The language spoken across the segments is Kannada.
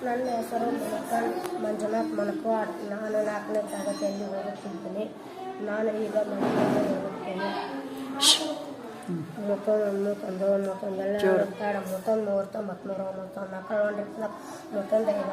ನನ್ನ ಹೆಸರು ಮಂಜುನಾಥ್ ಮನಕವಾಡ್. ನಾನು 4ನೇ ತರಗತಿಯಲ್ಲಿ ಓದುತ್ತಿದ್ದೇನೆ. ನಾನು ಈಗ ಮನೆಯಲ್ಲಿ ಓದುತ್ತೇನೆ. ಮೂವತ್ತೊಂದು ಮೂವತ್ತೊಂದೆಲ್ಲ 22 33 34 35 36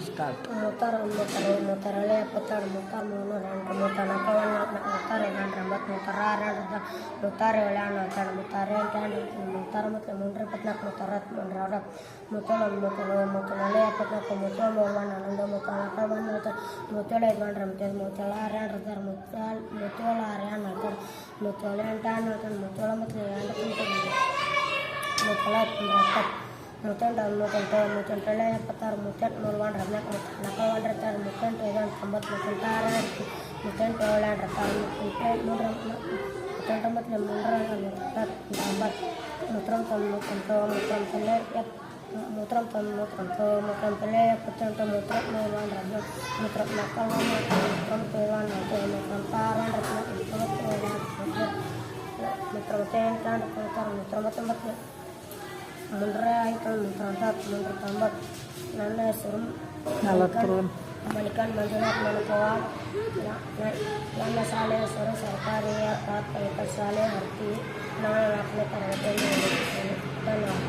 ಸ್ಟಾರ್ಟ್. ನನ್ನ ಹೆಸರು 40 ಮಲ್ಲಿಕಾರ್ಜುನ್ ಮಂಜುನಾಥ್ ಮನಕವಾಡ್. ನನ್ನ ಶಾಲೆಯ ಹೆಸರು ಸರ್ಕಾರಿ ಪ್ರಾಥಮಿಕ ಶಾಲೆ ಹರ್ತಿ. ನಾನು 4ನೇ ತರಗತಿಯಲ್ಲಿ ಓದುತ್ತೇನೆ. ಧನ್ಯವಾದ.